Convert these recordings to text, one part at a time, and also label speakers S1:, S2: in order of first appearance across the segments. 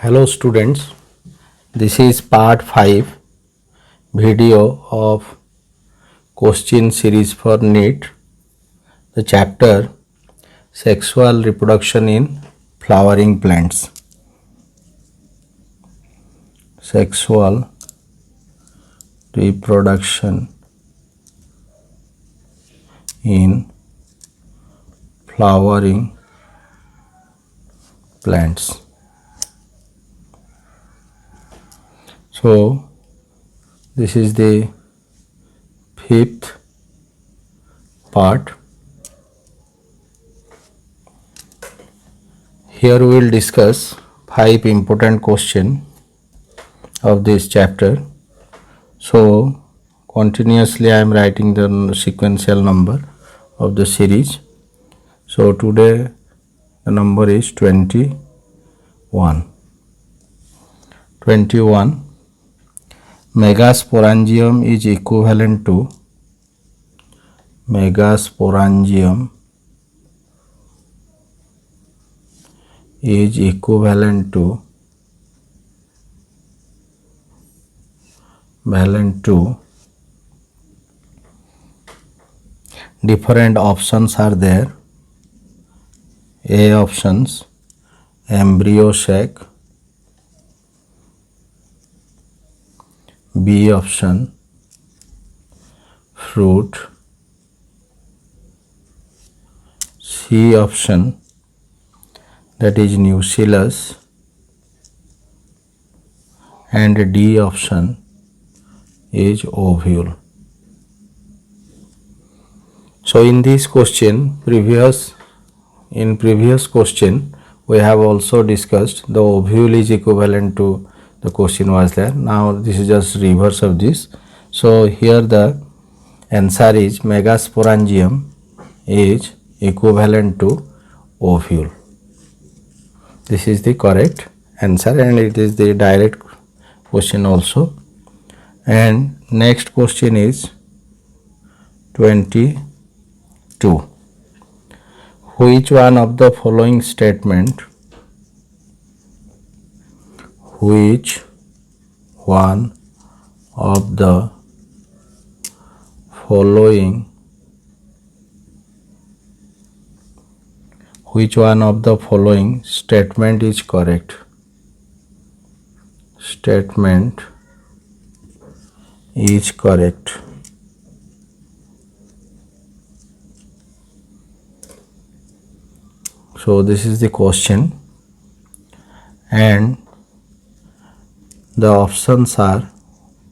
S1: Hello students, this is part 5 video of question series for NEET, the chapter Sexual Reproduction in Flowering Plants. Sexual reproduction in flowering plants. So this is the fifth part. Here we will discuss 5 important questions of this chapter. So continuously I am writing the sequential number of the series. So today the number is 21. Megasporangium is equivalent to Megasporangium is equivalent to different options are there. A options embryo sac, B option fruit, C option that is nucellus, and D option is ovule. So in this question, in previous question we have also discussed the ovule is equivalent to the question was there. Now this is just reverse of this. So here the answer is Megasporangium is equivalent to ovule. This is the correct answer and it is the direct question also. And next question is 22. Which one of the following statement which one of the following statement is correct? Statement is correct. So this is the question and the options are: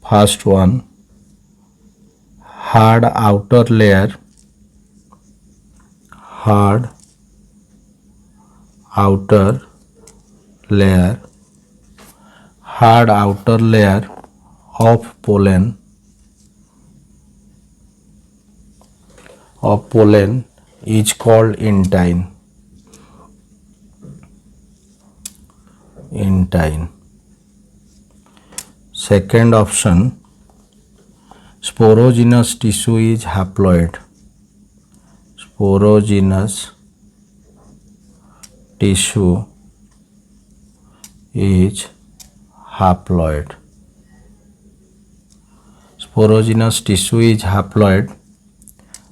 S1: first one, hard outer layer, hard outer layer of pollen is called intine. Second option, sporogenous tissue is haploid. Sporogenous tissue is haploid. Sporogenous tissue is haploid.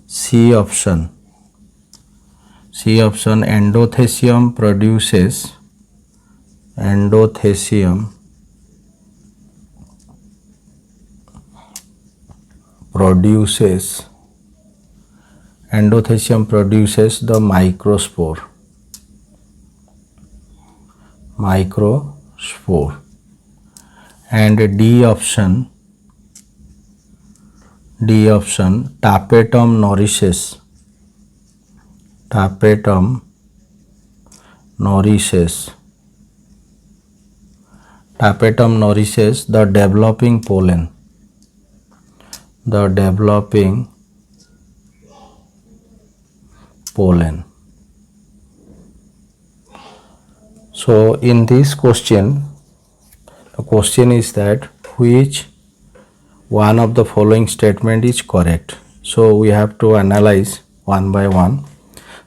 S1: C option, endothecium produces the microspore. And D option, tapetum nourishes. Tapetum nourishes the developing pollen. So in this question, the question is that which one of the following statement is correct. So we have to analyze one by one.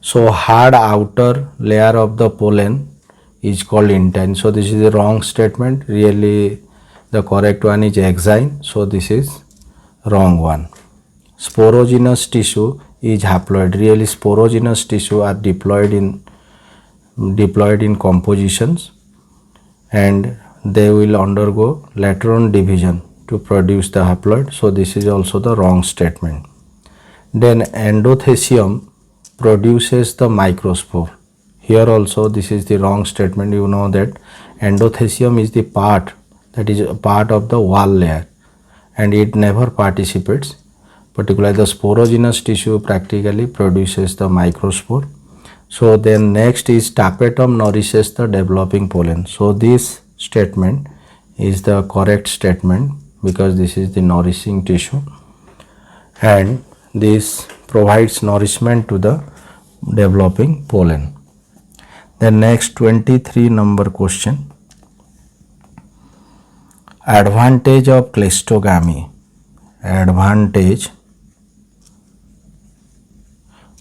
S1: So hard outer layer of the pollen is called intine. So this is a wrong statement. Really the correct one is exine. So this is wrong one. Sporogenous tissue is haploid. Really sporogenous tissue are diploid in compositions, and they will undergo lateral division to produce the haploid. So this is also the wrong statement. Then endothecium produces the microspore. Here also this is the wrong statement. You know that endothecium is the part that is a part of the wall layer, and it never participates. Particularly the sporogenous tissue practically produces the microspore. So then next is tapetum nourishes the developing pollen. So this statement is the correct statement because this is the nourishing tissue, and this provides nourishment to the developing pollen. The next 23 number question. Advantage of cleistogamy. Advantage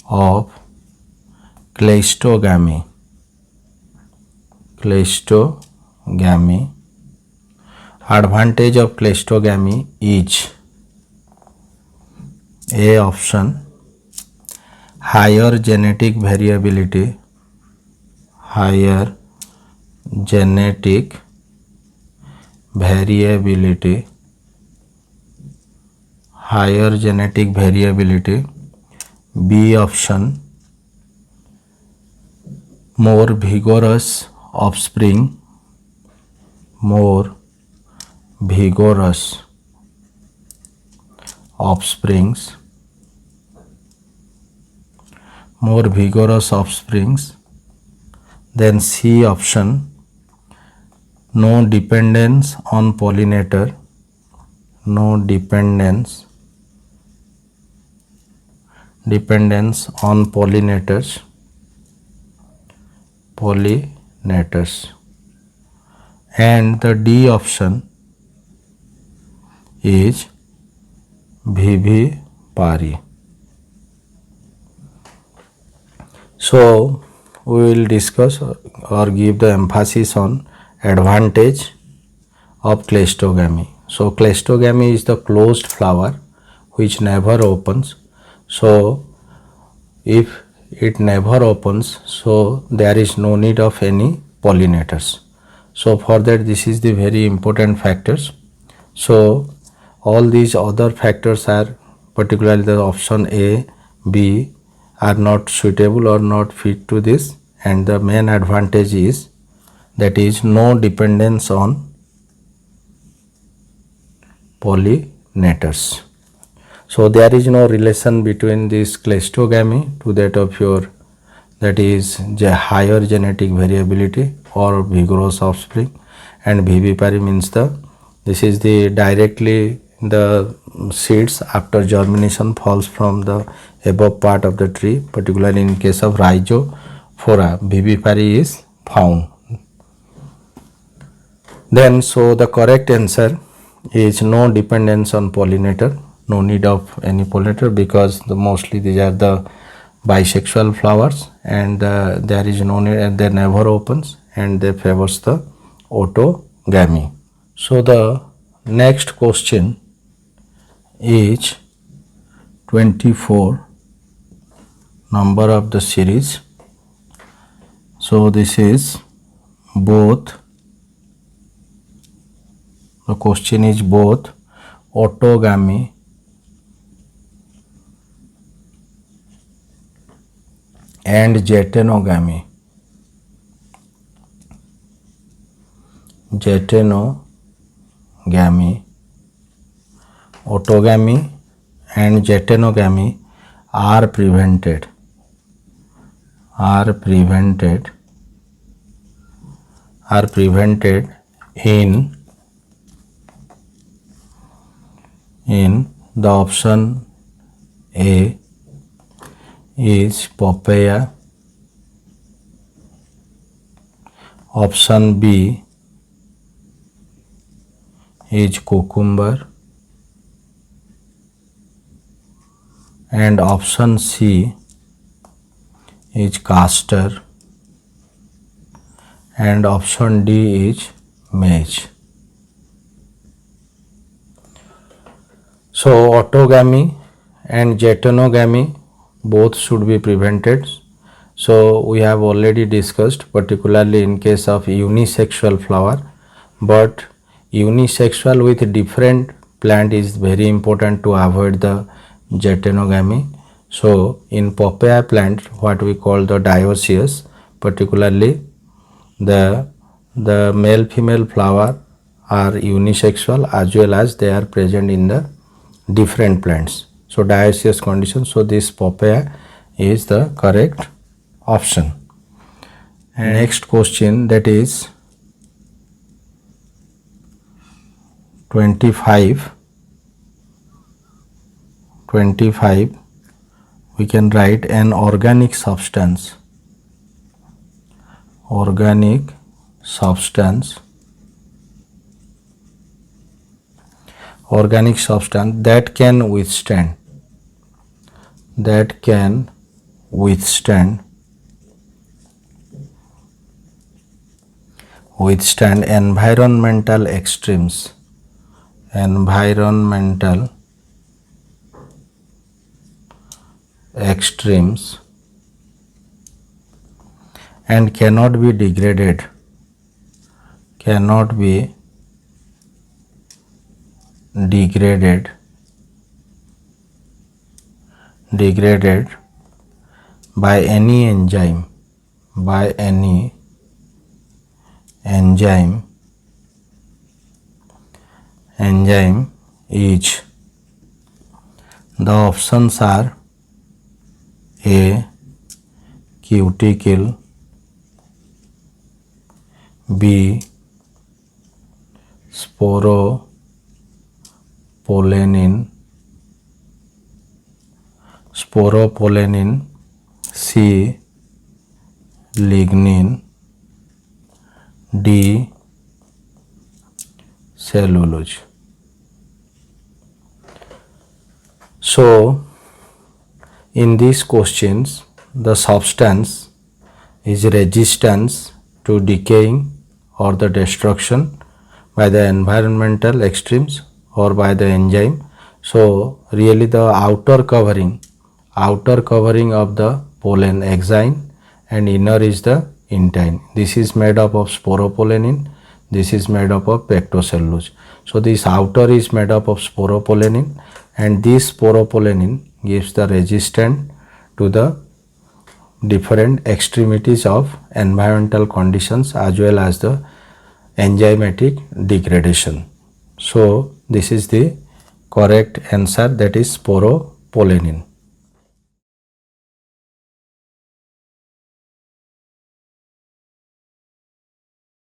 S1: of cleistogamy. Cleistogamy. Advantage of cleistogamy is A option, higher genetic variability. Higher genetic variability. Higher genetic variability. B option, more vigorous offspring. More vigorous offsprings. More vigorous offsprings. Then C option, no dependence on pollinator. No dependence on pollinators. And the D option is vivipary. So we will discuss or give the emphasis on advantage of cleistogamy. So cleistogamy is the closed flower which never opens. So if it never opens, so there is no need of any pollinators. So for that, this is the very important factors. So all these other factors are, particularly the option A, B, are not suitable or not fit to this, and the main advantage is that is no dependence on pollinators. So there is no relation between this cleistogamy to that of your, that is higher genetic variability or vigorous offspring, and vivipary means this is the directly the seeds after germination falls from the above part of the tree. Particularly in case of rhizophora, vivipary is found. Then so the correct answer is no dependence on pollinator, no need of any pollinator, because mostly these are the bisexual flowers, and there is no need, and they never opens, and they favors the autogamy. So the next question is 24 number of the series. So this is both, the question is both autogamy and jejunogamy. Autogamy and jejunogamy are prevented in the option A is papaya, option B is cucumber, and option C is castor, and option D is maize. So autogamy and geitonogamy both should be prevented. So we have already discussed, particularly in case of unisexual flower, but unisexual with different plant is very important to avoid the geitonogamy. So in papaya plant, what we call the dioecious, particularly the male female flower are unisexual as well as they are present in the different plants. So dioecious condition, so this papaya is the correct option. And next question, that is 25, we can write an organic substance that can withstand environmental extremes and cannot be degraded by any enzyme is, the options are A, cuticle, B, sporopollenin, C, lignin, D, cellulose. So in these questions, the substance is resistance to decaying or the destruction by the environmental extremes or by the enzyme. So really the outer covering of the pollen exine and inner is the intine. This is made up of sporopollenin, this is made up of pectocellulose. So this outer is made up of sporopollenin, and this sporopollenin gives the resistance to the different extremities of environmental conditions as well as the enzymatic degradation. So this is the correct answer, that is sporopollenin.